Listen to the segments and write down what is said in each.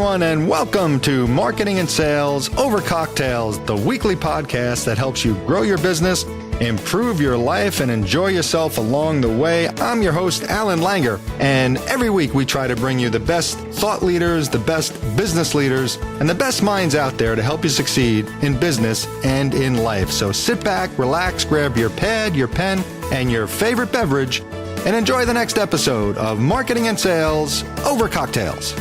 everyone, and welcome to Marketing and Sales Over Cocktails, the weekly podcast that helps you grow your business, improve your life, and enjoy yourself along the way. I'm your host, Alan Langer, and every week we try to bring you the best thought leaders, the best business leaders, and the best minds out there to help you succeed in business and in life. So sit back, relax, grab your pad, your pen, and your favorite beverage, and enjoy the next episode of Marketing and Sales Over Cocktails.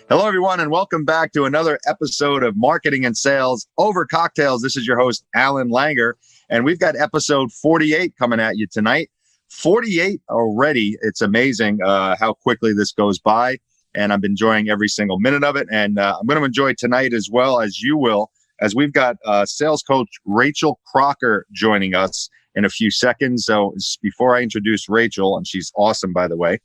Hello, everyone, and welcome back to another episode of Marketing and Sales Over Cocktails. This is your host, Alan Langer, and we've got episode 48 coming at you tonight. 48 already. It's amazing how quickly this goes by, and I'm enjoying every single minute of it, and I'm going to enjoy tonight as well as you will, as we've got sales coach Rachel Crocker joining us in a few seconds. So before I introduce Rachel, and she's awesome, by the way,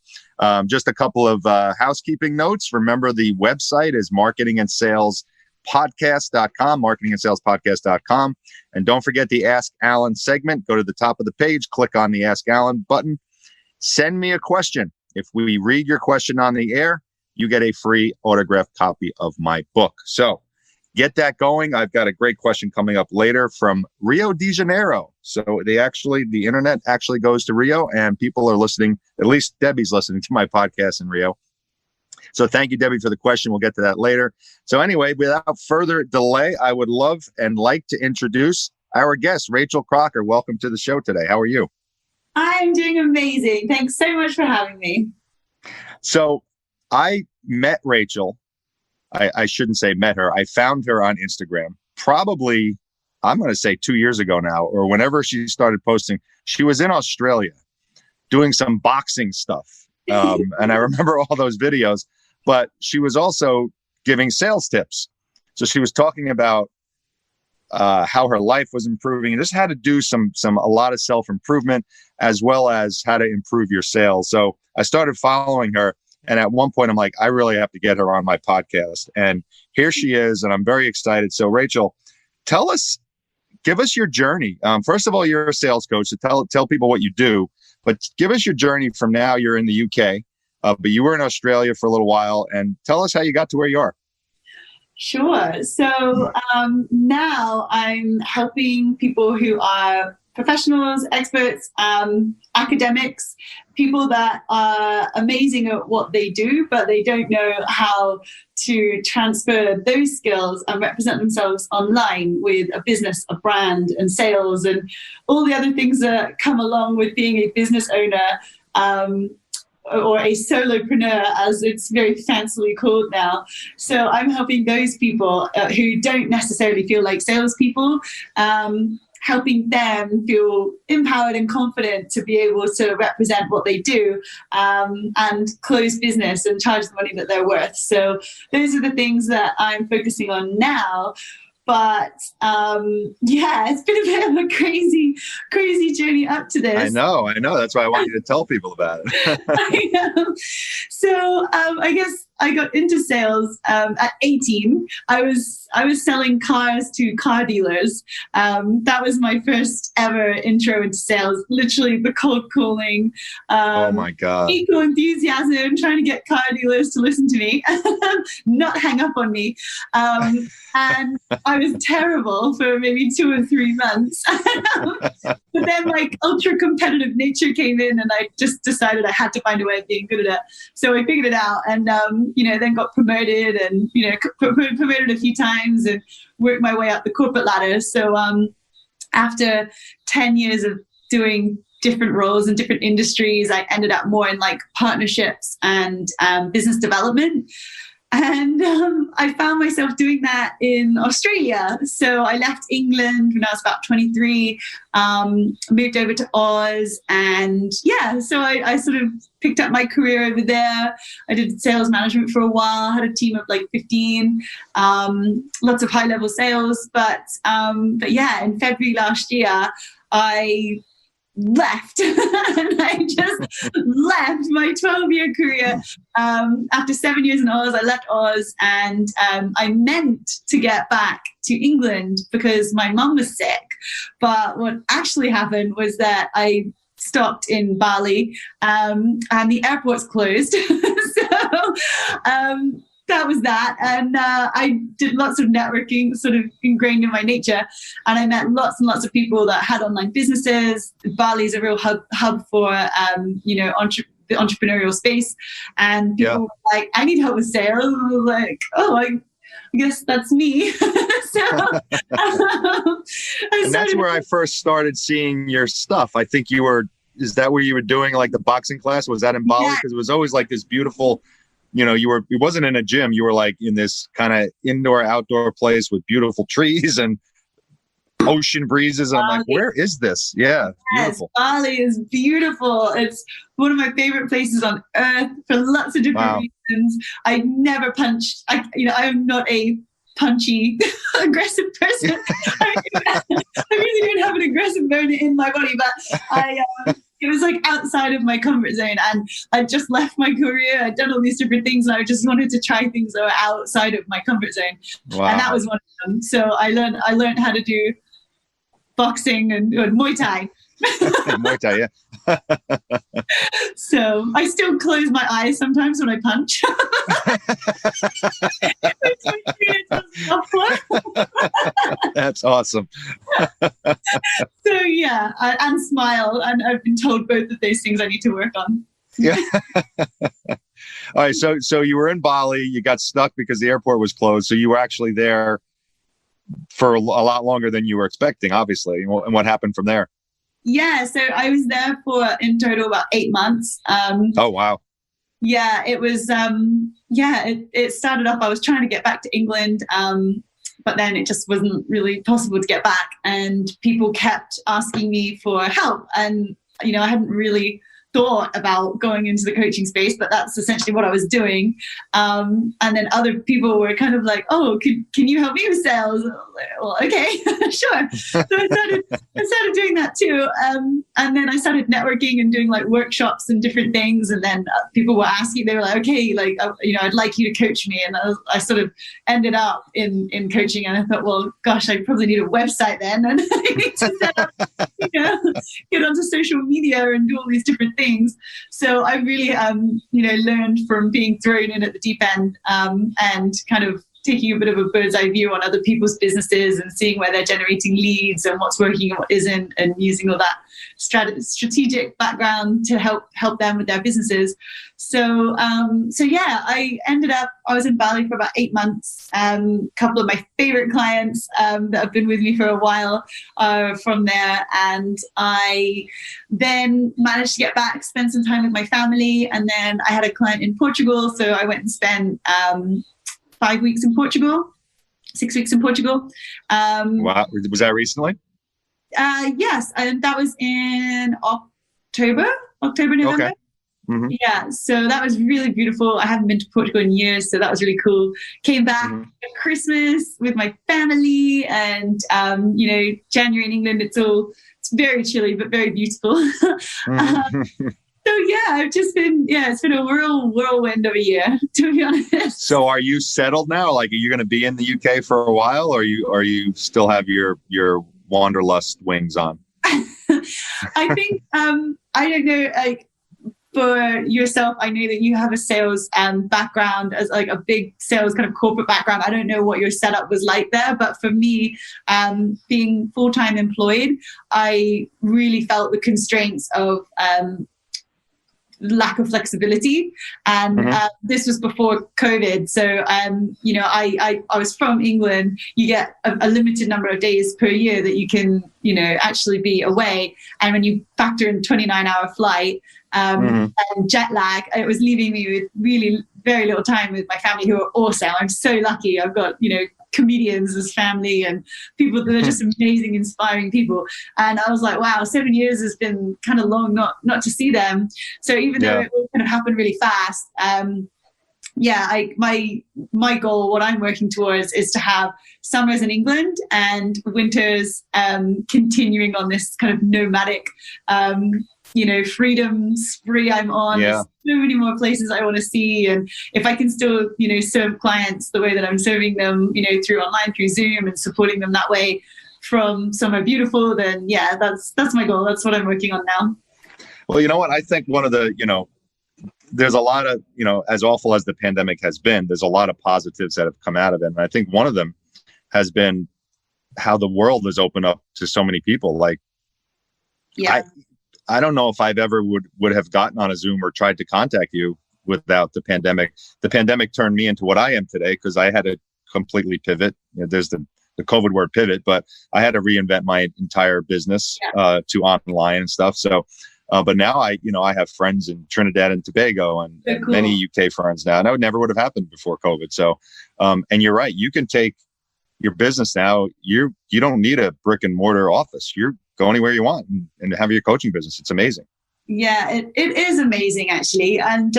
just a couple of housekeeping notes. Remember, the website is marketingandSalesPodcast.com, marketingandSalesPodcast.com. And don't forget the Ask Alan segment. Go to the top of the page, click on the Ask Alan button. Send me a question. If we read your question on the air, you get a free autographed copy of my book. So get that going. I've got a great question coming up later from Rio de Janeiro. So the internet actually goes to Rio, and people are listening. At least Debbie's listening to my podcast in Rio. So thank you, Debbie, for the question. We'll get to that later. So anyway, without further delay, I would love and like to introduce our guest, Rachel Crocker. Welcome to the show today. How are you? I'm doing amazing. Thanks so much for having me. So I met Rachel. I shouldn't say met her. I found her on Instagram, probably, I'm going to say 2 years ago now, or whenever she started posting. She was in Australia doing some boxing stuff. And I remember all those videos, but she was also giving sales tips. So she was talking about how her life was improving and just how to do a lot of self-improvement, as well as how to improve your sales. So I started following her. And at one point, I'm like, I really have to get her on my podcast. And here she is, and I'm very excited. So Rachel, give us your journey. First of all, you're a sales coach, so tell people what you do. But give us your journey from now. You're in the UK, but you were in Australia for a little while. And tell us how you got to where you are. Sure. So now I'm helping people who are professionals, experts, academics, people that are amazing at what they do, but they don't know how to transfer those skills and represent themselves online with a business, a brand, and sales, and all the other things that come along with being a business owner, or a solopreneur, as it's very fancily called now. So I'm helping those people who don't necessarily feel like salespeople, helping them feel empowered and confident to be able to represent what they do, and close business and charge the money that they're worth. So those are the things that I'm focusing on now. But it's been a bit of a crazy journey up to this. I know. That's why I want you to tell people about it. I know. So I guess I got into sales at 18. I was selling cars to car dealers. That was my first ever intro into sales. Literally the cold calling. Oh my God. Equal enthusiasm, trying to get car dealers to listen to me, not hang up on me. And I was terrible for maybe 2 or 3 months. But then like ultra competitive nature came in, and I just decided I had to find a way of being good at it. So I figured it out, and then got promoted, and promoted a few times and worked my way up the corporate ladder. So after 10 years of doing different roles in different industries, I ended up more in like partnerships and business development. And I found myself doing that in Australia. So I left England when I was about 23, moved over to Oz. And so I sort of picked up my career over there. I did sales management for a while, had a team of like 15, lots of high level sales. But in February last year, I left and I just left my 12-year career. After 7 years in Oz, I left Oz, and I meant to get back to England because my mum was sick. But what actually happened was that I stopped in Bali, and the airport's closed. So that was that. And I did lots of networking, sort of ingrained in my nature. And I met lots and lots of people that had online businesses. Bali is a real hub for, the entrepreneurial space. And people were like, I need help with sales. And I was like, oh, I guess that's me. And that's where I first started seeing your stuff. I think is that where you were doing like the boxing class? Was that in Bali? Because it was always like this beautiful, it wasn't in a gym. You were like in this kind of indoor, outdoor place with beautiful trees and ocean breezes. And I'm like, where is this? Yeah. Yes, beautiful. Bali is beautiful. It's one of my favorite places on earth for lots of different reasons. I never punched. I am not a punchy, aggressive person. I really don't have an aggressive bone in my body, but it was like outside of my comfort zone, and I just left my career. I'd done all these different things, and I just wanted to try things that were outside of my comfort zone. Wow. And that was one of them. So I learned how to do boxing and Muay Thai. Muay Thai, yeah. So I still close my eyes sometimes when I punch. That's awesome. So yeah, and smile. And I've been told both of those things I need to work on. Yeah. All right. So you were in Bali. You got stuck because the airport was closed. So you were actually there for a lot longer than you were expecting, obviously. And what happened from there? Yeah, so I was there for in total about 8 months. Oh, wow. Yeah, it was, it started off, I was trying to get back to England, but then it just wasn't really possible to get back. And people kept asking me for help. And, I hadn't really thought about going into the coaching space, but that's essentially what I was doing. And then other people were kind of like, oh, can you help me with sales? And I was like, well, okay, sure. So I started doing that too. And then I started networking and doing like workshops and different things. And then people were asking, they were like, okay, like, I'd like you to coach me. And I sort of ended up in coaching. And I thought, well, gosh, I probably need a website then. And I need to set up, get onto social media and do all these different things. So I really, learned from being thrown in at the deep end and kind of taking a bit of a bird's eye view on other people's businesses and seeing where they're generating leads and what's working and what isn't, and using all that strategic background to help them with their businesses. So I was in Bali for about 8 months. A couple of my favorite clients that have been with me for a while are from there. And I then managed to get back, spend some time with my family. And then I had a client in Portugal. So I went and spent 5 weeks in Portugal, 6 weeks in Portugal. Wow. Was that recently? Yes. And that was in October, November. Okay. Mm-hmm. Yeah. So that was really beautiful. I haven't been to Portugal in years, so that was really cool. Came back at Christmas with my family, and, January in England, it's very chilly, but very beautiful. So yeah, I've just been, it's been a real whirlwind of a year, to be honest. So are you settled now? Like, are you going to be in the UK for a while, or you still have your wanderlust wings on? I think, I don't know, like for yourself, I know that you have a sales background, as like a big sales kind of corporate background. I don't know what your setup was like there, but for me, being full-time employed, I really felt the constraints of, lack of flexibility, and this was before COVID. So I was from England. You get a limited number of days per year that you can actually be away, and when you factor in 29-hour flight and jet lag, it was leaving me with really very little time with my family, who are awesome. I'm so lucky. I've got comedians as family and people that are just amazing, inspiring people. And I was like, wow, 7 years has been kind of long not to see them. So even though it all kind of happened really fast, my goal, what I'm working towards, is to have summers in England and winters continuing on this kind of nomadic freedom spree I'm on. There's so many more places I want to see, and if I can still serve clients the way that I'm serving them through online, through Zoom, and supporting them that way from somewhere beautiful, then that's my goal. That's what I'm working on now. Well, you know what? I think one of the, there's a lot of, as awful as the pandemic has been, there's a lot of positives that have come out of it. And I think one of them has been how the world has opened up to so many people. Like, Yeah. I don't know if I've ever would have gotten on a Zoom or tried to contact you without the pandemic. The pandemic turned me into what I am today because I had to completely pivot. There's the COVID word pivot, but I had to reinvent my entire business to online and stuff. So, but now I have friends in Trinidad and Tobago and Cool. many UK friends now, and that never would have happened before COVID. So, and you're right, you can take your business now. You don't need a brick and mortar office. You're go anywhere you want and have your coaching business. It's amazing. Yeah, it is amazing actually. And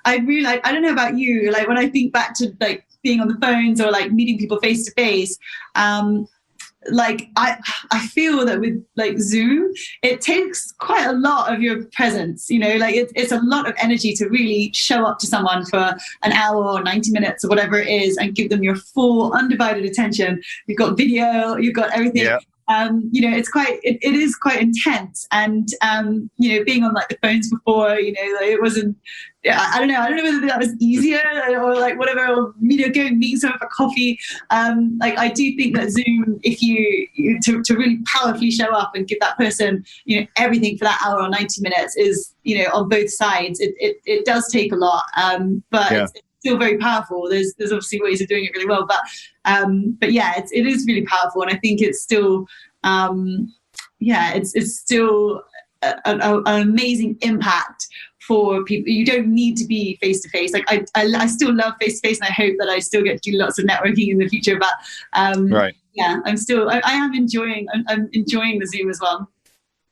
I realize, I don't know about you, like when I think back to like being on the phones or like meeting people face to face, like I feel that with like Zoom, it takes quite a lot of your presence, like it's a lot of energy to really show up to someone for an hour or 90 minutes or whatever it is and give them your full undivided attention. You've got video, you've got everything. Yeah. It is quite intense. And, being on like the phones before, like it wasn't, I don't know whether that was easier or like whatever, or, go and meet someone for coffee. Like I do think that Zoom, if you to really powerfully show up and give that person, everything for that hour or 90 minutes is, on both sides, it does take a lot. But yeah. It's still very powerful. There's obviously ways of doing it really well, but yeah, it is really powerful, and I think it's still, it's still an amazing impact for people. You don't need to be face to face. Like I still love face to face, and I hope that I still get to do lots of networking in the future. But right, yeah, I am enjoying the Zoom as well.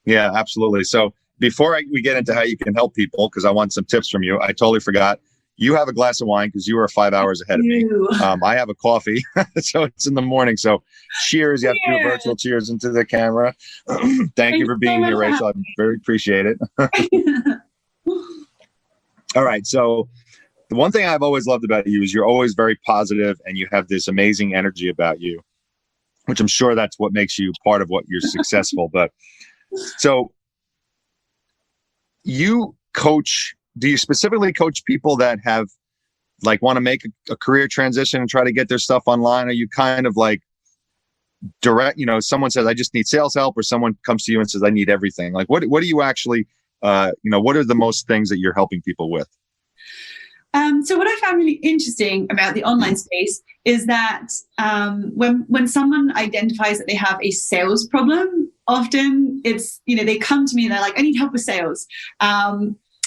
Yeah, absolutely. So before we get into how you can help people, because I want some tips from you, I totally forgot. You have a glass of wine because you are 5 hours ahead of me. I have a coffee, so it's in the morning. So cheers. You have to do a virtual cheers into the camera. Thank you for being here, Rachel. I very appreciate it. All right. So the one thing I've always loved about you is you're always very positive and you have this amazing energy about you, which I'm sure that's what makes you part of what you're successful. But so you coach. Do you specifically coach people that have like want to make a career transition and try to get their stuff online? Are you kind of like direct, someone says, I just need sales help, or someone comes to you and says, I need everything. Like what do you actually, what are the most things that you're helping people with? So what I found really interesting about the online space is that when someone identifies that they have a sales problem, often it's, they come to me and they're like, I need help with sales.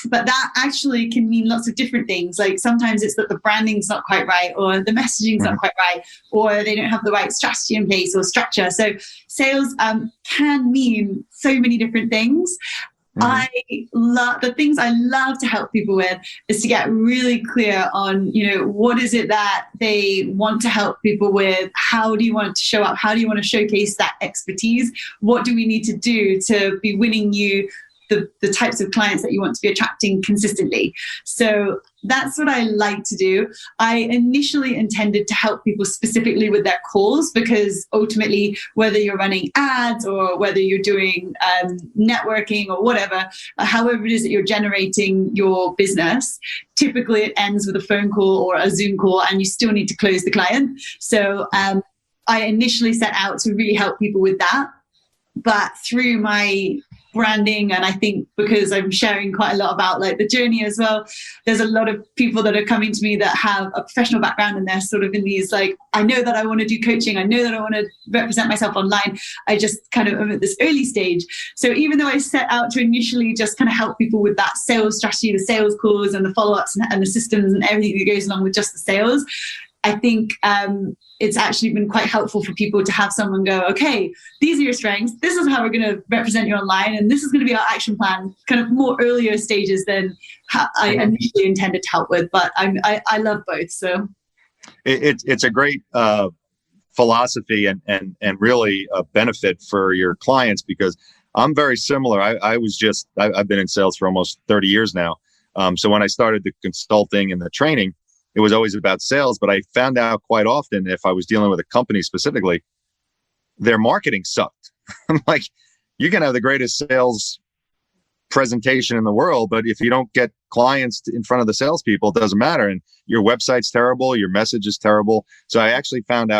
But that actually can mean lots of different things. Like sometimes it's that the branding's not quite right, or the messaging's not quite right, or they don't have the right strategy in place or structure. So sales can mean so many different things. I love the things I love to help people with is to get really clear on, what is it that they want to help people with? How do you want to show up? How do you want to showcase that expertise? What do we need to do to be winning you the types of clients that you want to be attracting consistently? So that's what I like to do. I initially intended to help people specifically with their calls, because ultimately, whether you're running ads or whether you're doing networking or whatever, however it is that you're generating your business, typically it ends with a phone call or a Zoom call, and you still need to close the client. So I initially set out to really help people with that. But through my branding, and I think because I'm sharing quite a lot about like the journey as well, there's a lot of people that are coming to me that have a professional background, and they're sort of in these like, I know that I want to do coaching, I know that I want to represent myself online, I just kind of am at this early stage. So even though I set out to initially just kind of help people with that sales strategy, the sales calls and the follow-ups and the systems and everything that goes along with just the sales, I think it's actually been quite helpful for people to have someone go, okay, these are your strengths, this is how we're going to represent you online, and this is going to be our action plan, kind of more earlier stages than I initially intended to help with. But I love both. So it's a great philosophy and really a benefit for your clients, because I'm very similar. I've been in sales for almost 30 years now. So when I started the consulting and the training, it was always about sales, but I found out quite often, if I was dealing with a company specifically, their marketing sucked. I'm like, you can have the greatest sales presentation in the world, but if you don't get clients in front of the salespeople, it doesn't matter. And your website's terrible, your message is terrible. So I actually found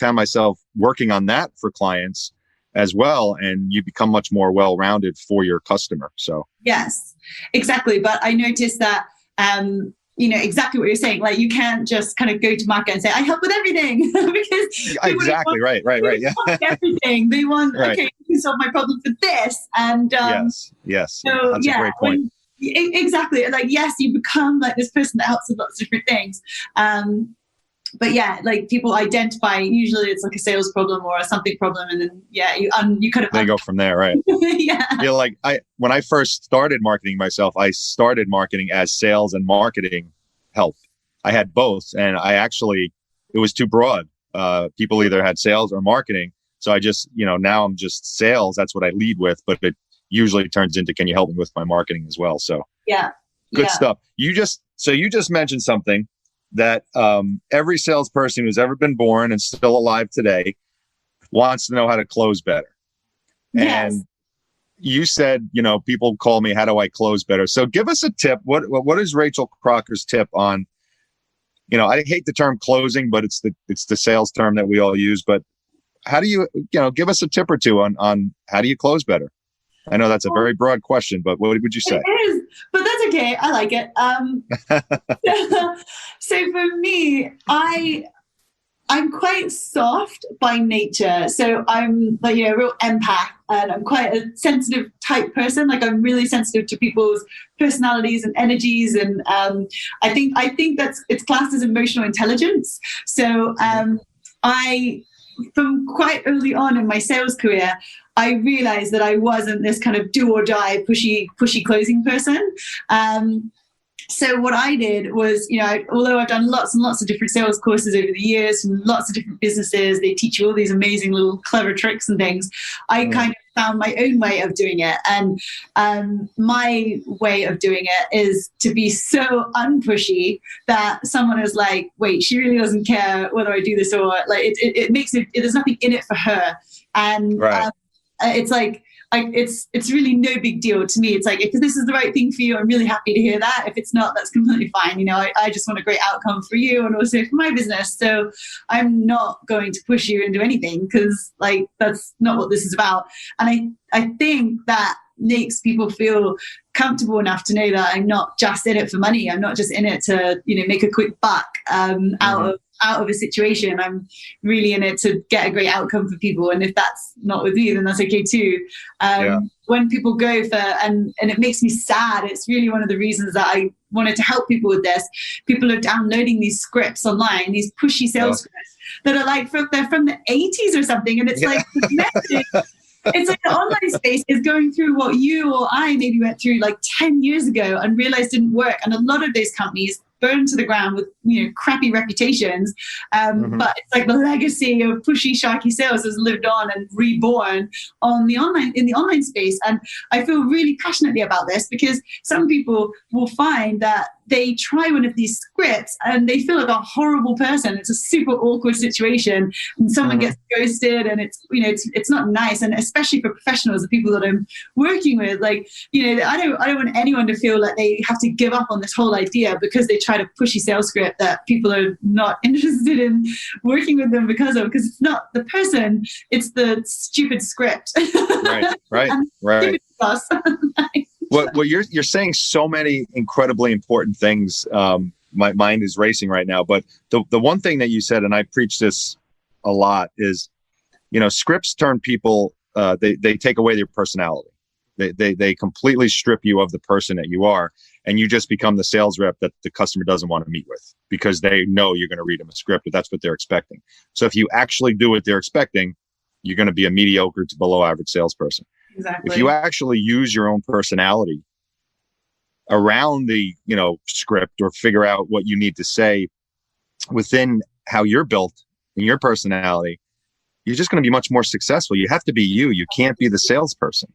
myself working on that for clients as well, and you become much more well-rounded for your customer. So yes, exactly. But I noticed that exactly what you're saying. Like, you can't just kind of go to market and say, I help with everything, because exactly right. Yeah, want everything. They want, right. Okay, you can solve my problem for this. And yes. So That's a great point. Exactly. Like, yes, you become like this person that helps with lots of different things. But yeah, like, people identify, usually it's like a sales problem or a something problem, and then you kind of they go from there, right? Yeah. Yeah, like when I first started marketing myself, I started marketing as sales and marketing help. I had both, and it was too broad. People either had sales or marketing, so I just, now I'm just sales. That's what I lead with, but it usually turns into, can you help me with my marketing as well? So good stuff. You just mentioned something that every salesperson who's ever been born and still alive today wants to know how to close better. Yes. And you said, people call me, how do I close better? So give us a tip. What is Rachel Crocker's tip on, I hate the term closing, but it's the sales term that we all use. But how do you, give us a tip or two on how do you close better? I know that's a very broad question, but what would you say? It is, but that's okay. I like it. So for me, I'm quite soft by nature. So I'm like, a real empath, and I'm quite a sensitive type person. Like, I'm really sensitive to people's personalities and energies. And I think it's classed as emotional intelligence. So from quite early on in my sales career, I realized that I wasn't this kind of do or die, pushy closing person. So what I did was, although I've done lots and lots of different sales courses over the years from lots of different businesses, they teach you all these amazing little clever tricks and things. I kind of found my own way of doing it. And my way of doing it is to be so unpushy that someone is like, wait, she really doesn't care whether I do this or like, it makes it, there's nothing in it for her. And it's like, it's really no big deal to me. It's like, if this is the right thing for you, I'm really happy to hear that. If it's not, that's completely fine. I just want a great outcome for you and also for my business. So I'm not going to push you into anything, because like, that's not what this is about. And I think that makes people feel comfortable enough to know that I'm not just in it for money. I'm not just in it to, make a quick buck out of a situation. I'm really in it to get a great outcome for people. And if that's not with you, then that's okay too. When people go for, and it makes me sad, it's really one of the reasons that I wanted to help people with this. People are downloading these scripts online, these pushy sales scripts that are like, they're from the 80s or something. And it's like, the message, it's like the online space is going through what you or I maybe went through like 10 years ago and realized didn't work. And a lot of those companies burned to the ground with crappy reputations, but it's like the legacy of pushy, sharky sales has lived on and reborn in the online space. And I feel really passionately about this, because some people will find that they try one of these scripts and they feel like a horrible person. It's a super awkward situation, and someone gets ghosted, and it's not nice. And especially for professionals, the people that I'm working with, like, I don't want anyone to feel like they have to give up on this whole idea because they tried a pushy sales script that people are not interested in working with them because it's not the person, it's the stupid script. Right. Well, you're saying so many incredibly important things. My mind is racing right now, but the one thing that you said, and I preach this a lot, is, scripts turn people, they take away their personality. They completely strip you of the person that you are, and you just become the sales rep that the customer doesn't want to meet with, because they know you're going to read them a script, but that's what they're expecting. So if you actually do what they're expecting, you're going to be a mediocre to below average salesperson. Exactly. If you actually use your own personality around the, script, or figure out what you need to say within how you're built and your personality, you're just going to be much more successful. You have to be you. You can't be the salesperson.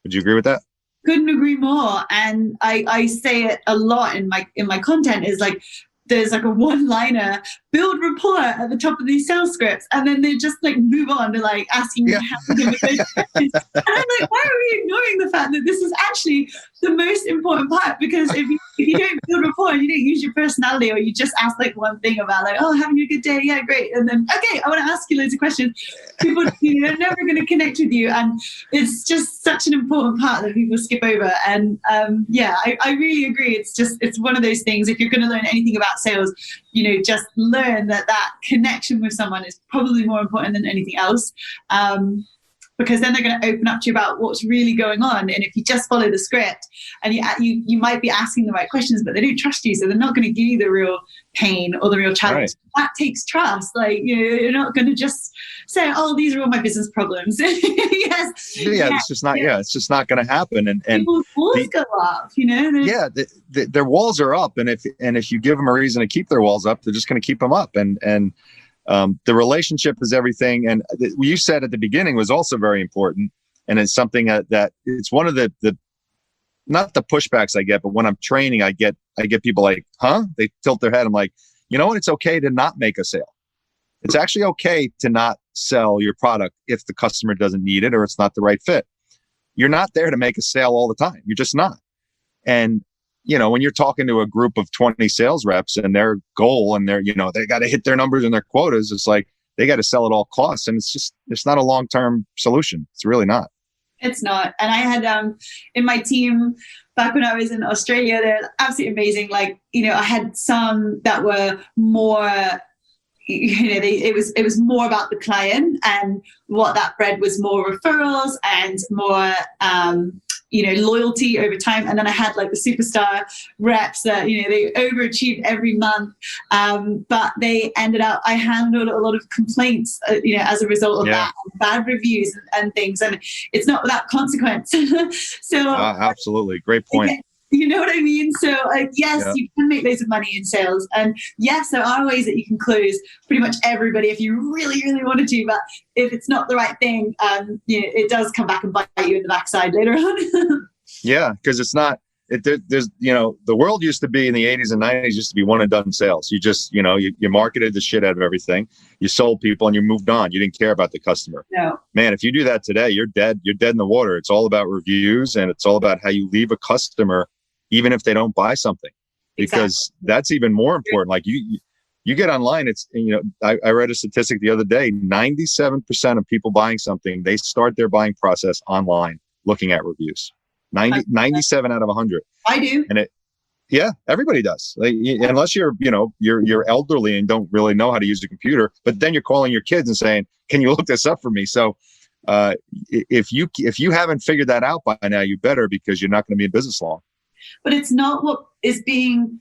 Would you agree with that? Couldn't agree more. And I say it a lot in my content, is like, there's like a one-liner, build rapport at the top of these sales scripts, and then they just like move on to like asking you how to do with those questions. And I'm like, why are we ignoring the fact that this is actually the most important part? Because if you don't build rapport and you don't use your personality, or you just ask like one thing about like, oh, having a good day, yeah, great, and then okay, I want to ask you loads of questions, people are never going to connect with you, and it's just such an important part that people skip over. And I really agree. It's one of those things. If you're going to learn anything about sales, just learn that connection with someone is probably more important than anything else, because then they're going to open up to you about what's really going on. And if you just follow the script, and you might be asking the right questions, but they don't trust you, so they're not going to give you the real pain or the real challenge. Right. That takes trust. Like, you're not going to just say, oh, these are all my business problems. It's just not. Yeah, it's just not going to happen. And people's walls go up. Their walls are up, and if you give them a reason to keep their walls up, they're just going to keep them up. And the relationship is everything. And what you said at the beginning was also very important, and it's something that it's one of the not the pushbacks I get, but when I'm training, I get people like, huh? They tilt their head. I'm like, you know what? It's okay to not make a sale. It's actually okay to not sell your product if the customer doesn't need it or it's not the right fit. You're not there to make a sale all the time. You're just not. And, when you're talking to a group of 20 sales reps and their goal and they got to hit their numbers and their quotas, it's like they got to sell at all costs. And it's not a long-term solution. It's really not. It's not. And I had in my team back when I was in Australia, they're absolutely amazing. Like, I had some that were more, it was more about the client, and what that bred was more referrals and more, loyalty over time. And then I had like the superstar reps that, they overachieved every month. But they ended up, I handled a lot of complaints, as a result of that, bad reviews and things. And it's not without consequence. So absolutely. Great point. You know what I mean? So you can make loads of money in sales. And yes, there are ways that you can close pretty much everybody if you really, really wanted to. But if it's not the right thing, it does come back and bite you in the backside later on. Yeah, because it's not, there's, the world used to be in the 80s and 90s used to be one and done sales. You just, you marketed the shit out of everything. You sold people and you moved on. You didn't care about the customer. No. Man, if you do that today, you're dead. You're dead in the water. It's all about reviews, and it's all about how you leave a customer even if they don't buy something, because that's even more important. Like you get online, it's, I read a statistic the other day, 97% of people buying something, they start their buying process online looking at reviews. 97 out of 100. I do. And everybody does. Like, unless you're elderly and don't really know how to use a computer, but then you're calling your kids and saying, can you look this up for me? So if you haven't figured that out by now, you better, because you're not going to be in business long. But it's not what is being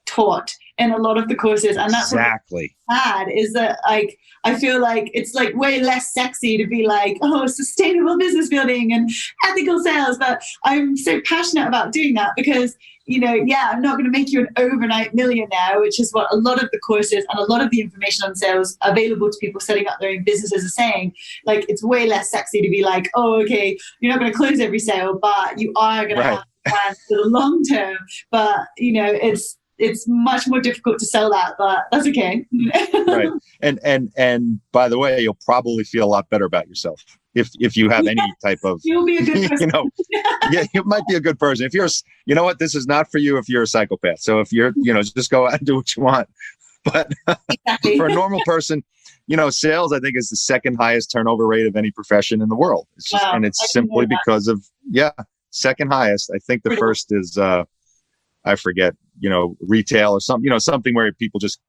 taught in a lot of the courses. And that's exactly what's sad, is that like, I feel like it's like way less sexy to be like, oh, sustainable business building and ethical sales. But I'm so passionate about doing that because, I'm not going to make you an overnight millionaire, which is what a lot of the courses and a lot of the information on sales available to people setting up their own businesses are saying. Like, it's way less sexy to be like, oh, okay, you're not going to close every sale, but you are going to have plans for the long term. But, it's much more difficult to sell that, but that's okay. Right. And by the way, you'll probably feel a lot better about yourself if you have any type of, you'll be a good person. You might be a good person. If you're, this is not for you if you're a psychopath. So if you're, just go out and do what you want. But for a normal person, sales, I think, is the second highest turnover rate of any profession in the world. It's just, and it's simply because of, second highest. I think the first is, I forget, retail or something, something where people just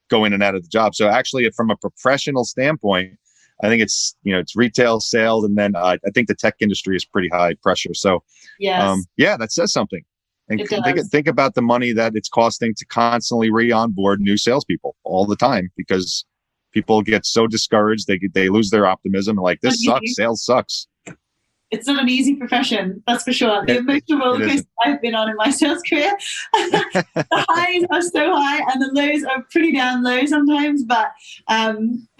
go in and out of the job. So actually, from a professional standpoint, I think it's, it's retail, sales, and then I think the tech industry is pretty high pressure. So, that says something. And think about the money that it's costing to constantly re-onboard new salespeople all the time, because people get so discouraged, they lose their optimism. Like, this sucks. Sales sucks. It's not an easy profession, that's for sure. The emotional roller coaster I've been on in my sales career. The highs are so high and the lows are pretty damn low sometimes. But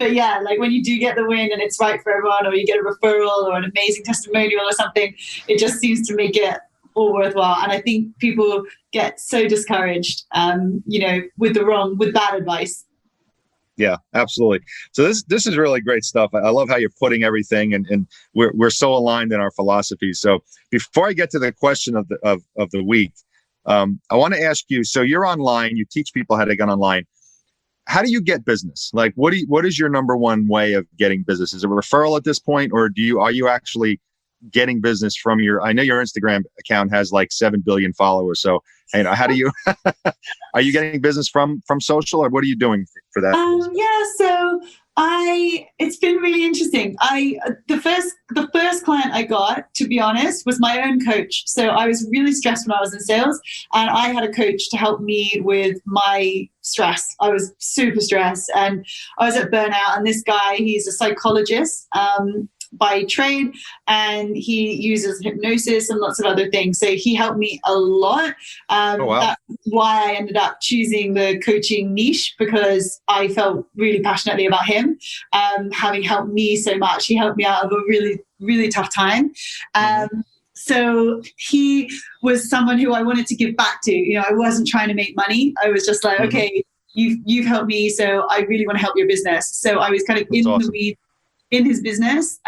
yeah, like when you do get the win and it's right for everyone, or you get a referral or an amazing testimonial or something, it just seems to make it all worthwhile. And I think people get so discouraged, with bad advice. Yeah, absolutely. So this is really great stuff. I love how you're putting everything, and we're so aligned in our philosophies. So before I get to the question of the week, I want to ask you. So you're online. You teach people how to get online. How do you get business? Like, what is your number one way of getting business? Is it a referral at this point, or are you actually getting business from I know your Instagram account has like 7 billion followers. So, how do you, are you getting business from social, or what are you doing for that? So it's been really interesting. The first client I got, to be honest, was my own coach. So I was really stressed when I was in sales, and I had a coach to help me with my stress. I was super stressed, and I was at burnout. And this guy, he's a psychologist by trade, and he uses hypnosis and lots of other things. So he helped me a lot. Wow. That's why I ended up choosing the coaching niche, because I felt really passionately about him, having helped me so much. He helped me out of a really, really tough time. So he was someone who I wanted to give back to. I wasn't trying to make money. I was just like, okay, you've helped me, so I really want to help your business. So I was kind of the weeds in his business,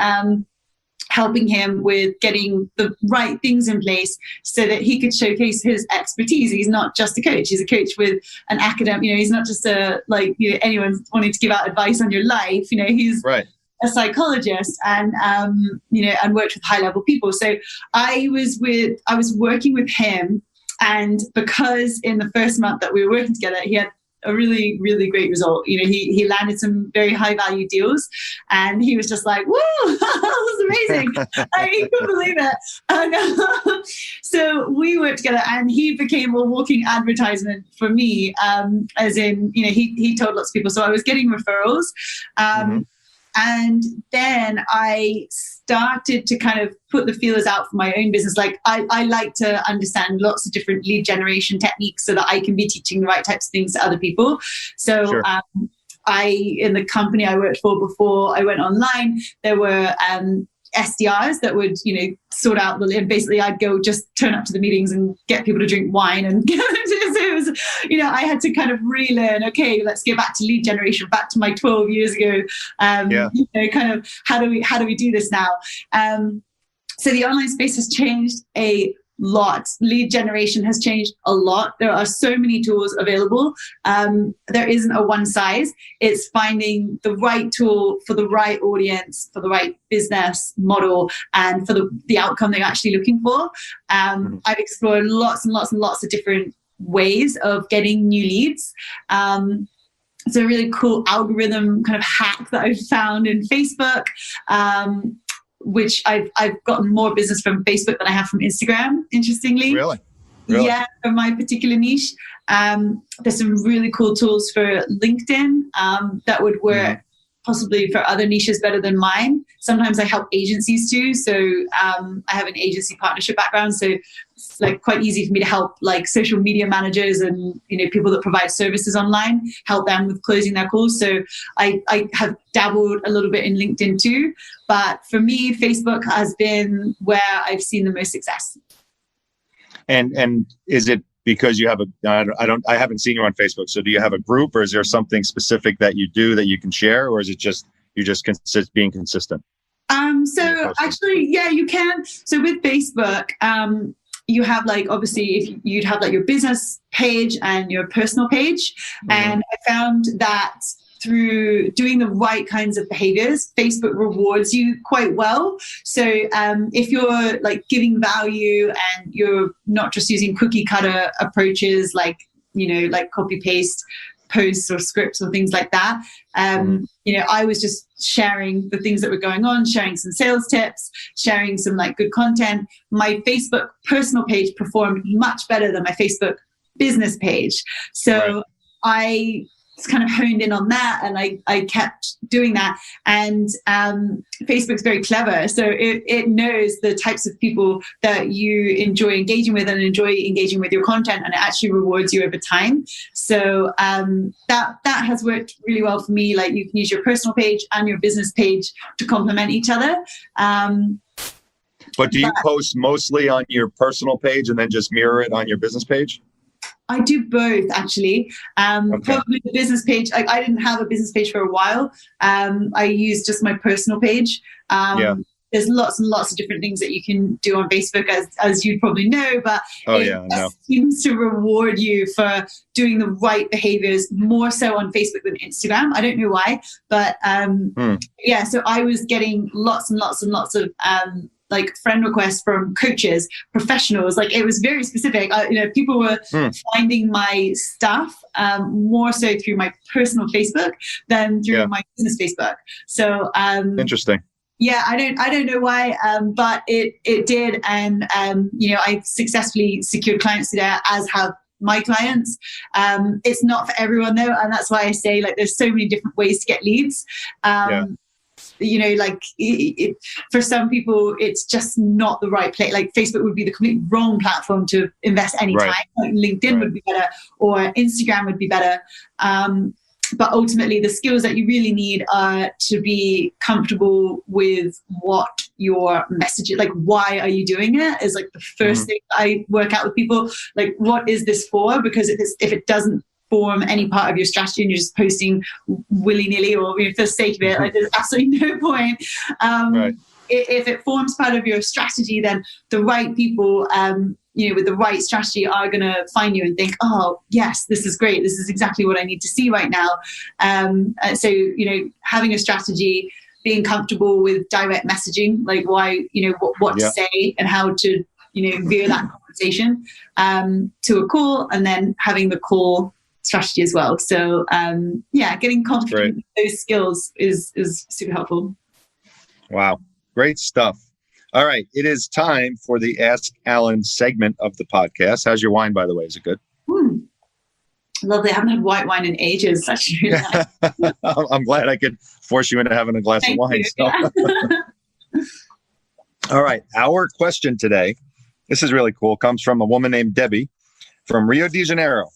helping him with getting the right things in place so that he could showcase his expertise. He's not just a coach. He's a coach with an academic, he's not just anyone wanting to give out advice on your life. He's right. a psychologist, and and worked with high level people. So I was working with him, and because in the first month that we were working together, he had a really, really great result. He landed some very high value deals, and he was just like, "Woo, that was amazing!" I couldn't believe it. And so we worked together, and he became a walking advertisement for me. As in, he told lots of people, so I was getting referrals. And then I started to kind of put the feelers out for my own business. Like I like to understand lots of different lead generation techniques so that I can be teaching the right types of things to other people. So sure. In the company I worked for before I went online, there were SDRs that would, sort out and basically I'd go just turn up to the meetings and get people to drink wine and so it was, I had to kind of relearn, okay, let's go back to lead generation, back to my 12 years ago. Kind of how do we do this now? So the online space has changed a lot. Lead generation has changed a lot. There are so many tools available. There isn't a one size. It's finding the right tool for the right audience, for the right business model, and for the outcome they're actually looking for. I've explored lots and lots and lots of different ways of getting new leads. It's a really cool algorithm kind of hack that I've found in Facebook, which I've gotten more business from Facebook than I have from Instagram, interestingly. Really? Yeah, for my particular niche. There's some really cool tools for LinkedIn that would work possibly for other niches better than mine. Sometimes I help agencies too. So I have an agency partnership background. So it's like quite easy for me to help like social media managers and, people that provide services online, help them with closing their calls. So I have dabbled a little bit in LinkedIn too. But for me, Facebook has been where I've seen the most success. And is it because you have I haven't seen you on Facebook. So do you have a group, or is there something specific that you do that you can share, or is it just, you're just being consistent? So actually, yeah, you can. So with Facebook, you have obviously if you'd have your business page and your personal page. And I found that through doing the right kinds of behaviors, Facebook rewards you quite well. So if you're giving value and you're not just using cookie cutter approaches like copy paste posts or scripts or things like that, I was just sharing the things that were going on, sharing some sales tips, sharing some good content. My Facebook personal page performed much better than my Facebook business page. So I kind of honed in on that, and I kept doing that. And Facebook's very clever, so it knows the types of people that you enjoy engaging with and enjoy engaging with your content, and it actually rewards you over time. So that has worked really well for me. You can use your personal page and your business page to complement each other. But do you post mostly on your personal page and then just mirror it on your business page? I do both, actually. Probably the business page. I didn't have a business page for a while. I used just my personal page. There's lots and lots of different things that you can do on Facebook, as you'd probably know, but it seems to reward you for doing the right behaviors more so on Facebook than Instagram. I don't know why, but so I was getting lots and lots and lots of like friend requests from coaches, professionals. Like, it was very specific. People were finding my stuff more so through my personal Facebook than through my business Facebook. So interesting. Yeah, I don't know why, but it did, and I successfully secured clients there, as have my clients. It's not for everyone though, and that's why I say, like, there's so many different ways to get leads. For some people, it's just not the right place. Like, Facebook would be the complete wrong platform to invest any time. Like, LinkedIn would be better, or Instagram would be better. But ultimately, the skills that you really need are to be comfortable with what your message is. Like, why are you doing it? Is like the first thing I work out with people. Like, what is this for? Because if it doesn't form any part of your strategy and you're just posting willy-nilly or for the sake of it, like, there's absolutely no point. If it forms part of your strategy, then the right people with the right strategy are going to find you and think, oh, yes, this is great. This is exactly what I need to see right now. So having a strategy, being comfortable with direct messaging, like why, what to say and how to, veer that conversation to a call, and then having the call strategy as well. So getting confident with those skills is super helpful. Wow. Great stuff. All right. It is time for the Ask Alan segment of the podcast. How's your wine, by the way? Is it good? Lovely. I haven't had white wine in ages. That's really nice. I'm glad I could force you into having a glass of wine. All right. Our question today, this is really cool, comes from a woman named Debbie from Rio de Janeiro.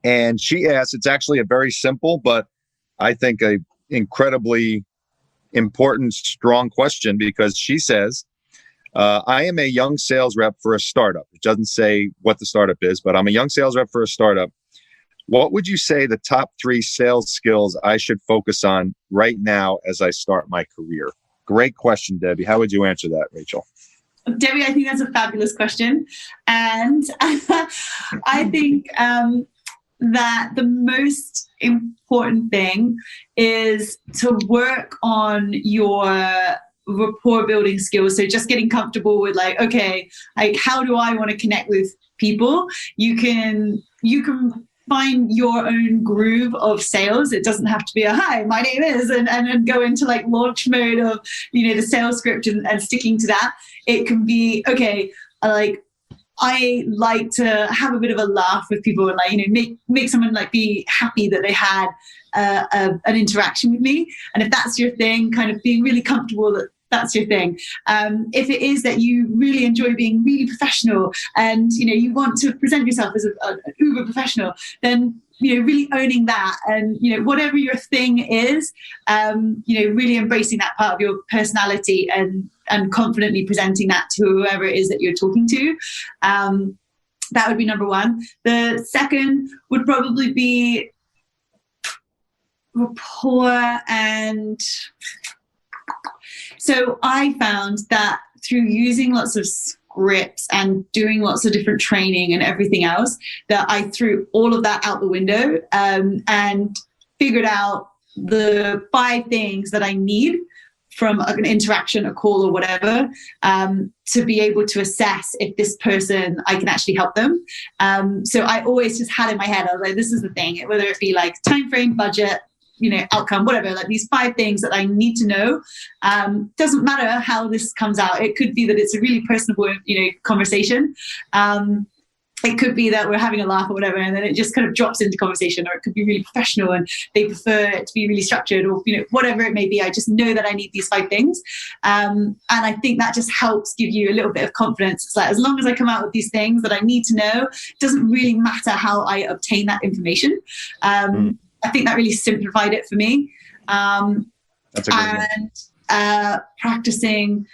And she asks, it's actually a very simple, but I think a incredibly important, strong question, because she says, I am a young sales rep for a startup. It doesn't say what the startup is, but I'm a young sales rep for a startup. What would you say the top 3 sales skills I should focus on right now as I start my career? Great question, Debbie. How would you answer that, Rachel? Debbie, I think that's a fabulous question. And I think that the most important thing is to work on your rapport building skills. So just getting comfortable with, like, okay, like, how do I want to connect with people? You can find your own groove of sales. It doesn't have to be a hi, my name is, and then go into like launch mode of, the sales script and sticking to that. It can be, okay, I like to have a bit of a laugh with people and, like, make someone, like, be happy that they had an interaction with me. And if that's your thing, kind of being really comfortable that that's your thing. If it is that you really enjoy being really professional and, you want to present yourself as an uber professional, then, really owning that, and, whatever your thing is, really embracing that part of your personality and confidently presenting that to whoever it is that you're talking to. That would be number one. The second would probably be rapport. And so I found that through using lots of scripts and doing lots of different training and everything else, that I threw all of that out the window and figured out the 5 things that I need from an interaction, a call or whatever, to be able to assess if this person, I can actually help them. So I always just had in my head, I was like, this is the thing, whether it be like time frame, budget, outcome, whatever, like these 5 things that I need to know. Doesn't matter how this comes out. It could be that it's a really personable, conversation. It could be that we're having a laugh or whatever, and then it just kind of drops into conversation, or it could be really professional and they prefer it to be really structured, or, whatever it may be. I just know that I need these 5 things. And I think that just helps give you a little bit of confidence. It's like, as long as I come out with these things that I need to know, it doesn't really matter how I obtain that information. I think that really simplified it for me. That's a good one. Practicing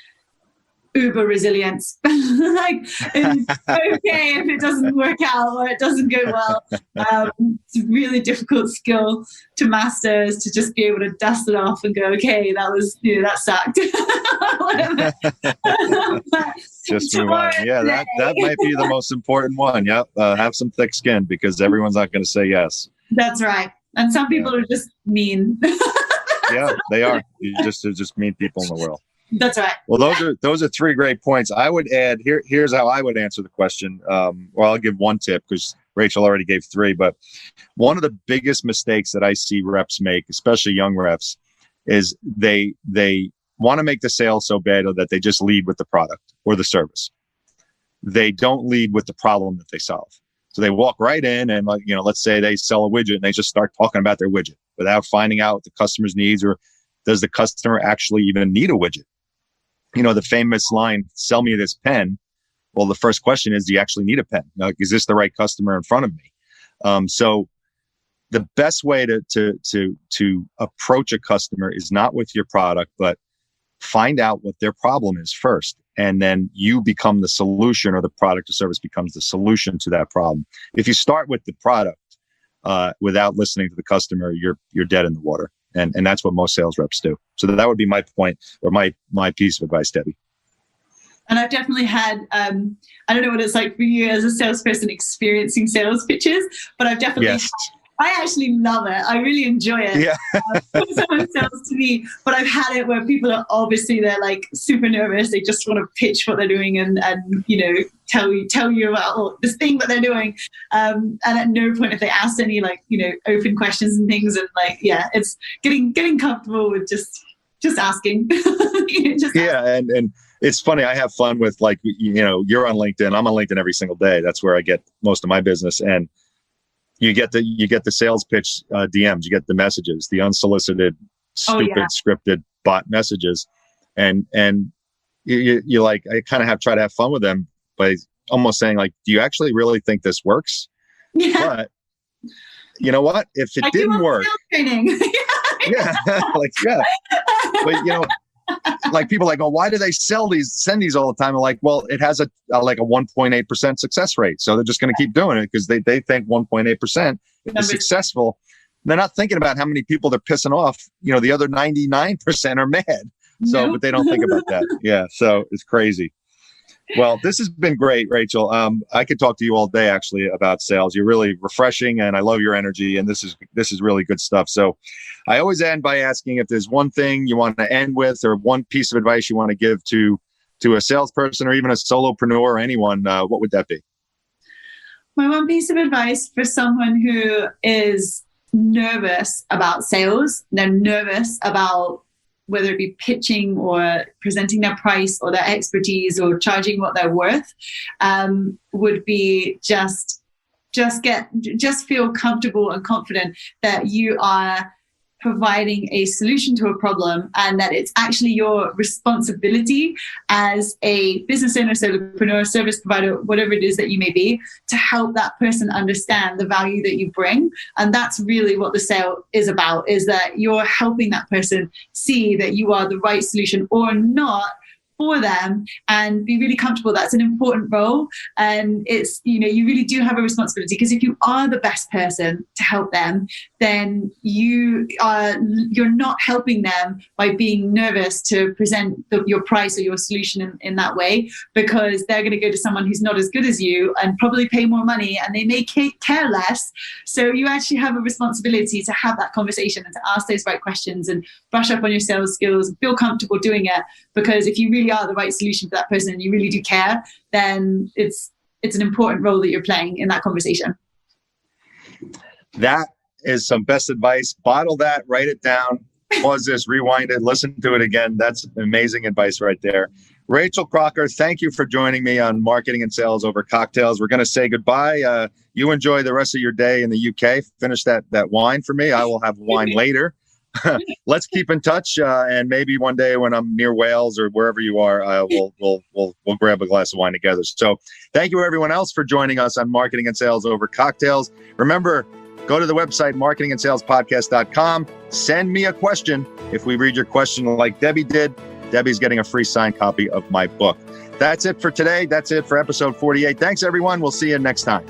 uber resilience. Like, it's okay if it doesn't work out or it doesn't go well. It's a really difficult skill to master, is to just be able to dust it off and go, okay, that sucked. Just move on. Yeah, that might be the most important one. Yep. Have some thick skin, because everyone's not going to say yes. That's right. And some people are just mean. Yeah, they are. They're just mean people in the world. That's right. Well, those are three great points. I would add here's how I would answer the question. I'll give one tip, because Rachel already gave three. But one of the biggest mistakes that I see reps make, especially young reps, is they want to make the sale so bad that they just lead with the product or the service. They don't lead with the problem that they solve. So they walk right in and, let's say they sell a widget and they just start talking about their widget without finding out what the customer's needs, or does the customer actually even need a widget? The famous line, "Sell me this pen." Well, the first question is, do you actually need a pen? Is this the right customer in front of me? So the best way to approach a customer is not with your product, but find out what their problem is first. And then you become the solution, or the product or service becomes the solution to that problem. If you start with the product without listening to the customer, you're dead in the water. And that's what most sales reps do. So that would be my point, or my piece of advice, Debbie. And I've definitely had, I don't know what it's like for you as a salesperson experiencing sales pitches, but I've definitely I actually love it. I really enjoy it. Yeah. When someone sells to me, but I've had it where people are they're like super nervous. They just want to pitch what they're doing and tell you about this thing that they're doing. And at no point if they ask any open questions and things, and it's getting comfortable with just asking. And it's funny. I have fun with you're on LinkedIn. I'm on LinkedIn every single day. That's where I get most of my business. And you get the sales pitch DMs, you get the messages, the unsolicited, stupid, scripted bot messages, and you I kind of try to have fun with them by almost saying do you actually really think this works? Yeah. But you know what? If it didn't work, but people why do they send these all the time? I'm well, it has a 1.8% success rate. So they're just going to keep doing it because they think 1.8% is successful. They're not thinking about how many people they're pissing off. The other 99% are mad. So, but they don't think about that. Yeah. So it's crazy. Well, this has been great, Rachel. I could talk to you all day actually about sales. You're really refreshing, and I love your energy. And this is really good stuff. So, I always end by asking if there's one thing you want to end with, or one piece of advice you want to give to a salesperson, or even a solopreneur, or anyone. What would that be? My one piece of advice for someone who is nervous about sales, they're nervous about whether it be pitching or presenting their price or their expertise or charging what they're worth, would be just feel comfortable and confident that you are providing a solution to a problem, and that it's actually your responsibility as a business owner, solopreneur, service provider, whatever it is that you may be, to help that person understand the value that you bring. And that's really what the sale is about, is that you're helping that person see that you are the right solution or not for them, and be really comfortable. That's an important role. And it's, you really do have a responsibility, because if you are the best person to help them, then you're not helping them by being nervous to present your price or your solution in that way, because they're going to go to someone who's not as good as you and probably pay more money, and they may care less. So you actually have a responsibility to have that conversation and to ask those right questions and brush up on your sales skills and feel comfortable doing it. Because if you really are the right solution for that person and you really do care, then it's an important role that you're playing in that conversation. That is some best advice. Bottle that, write it down, pause this, rewind it, listen to it again. That's amazing advice right there. Rachel Crocker, thank you for joining me on Marketing and Sales Over Cocktails. We're going to say goodbye. You enjoy the rest of your day in the UK. Finish that wine for me. I will have wine later. Let's keep in touch, and maybe one day when I'm near Wales or wherever you are, we'll grab a glass of wine together. So thank you everyone else for joining us on Marketing and Sales Over Cocktails. Remember, go to the website marketingandsalespodcast.com. Send me a question. If we read your question like Debbie did, Debbie's getting a free signed copy of my book. That's it for today. That's it for episode 48. Thanks, everyone. We'll see you next time.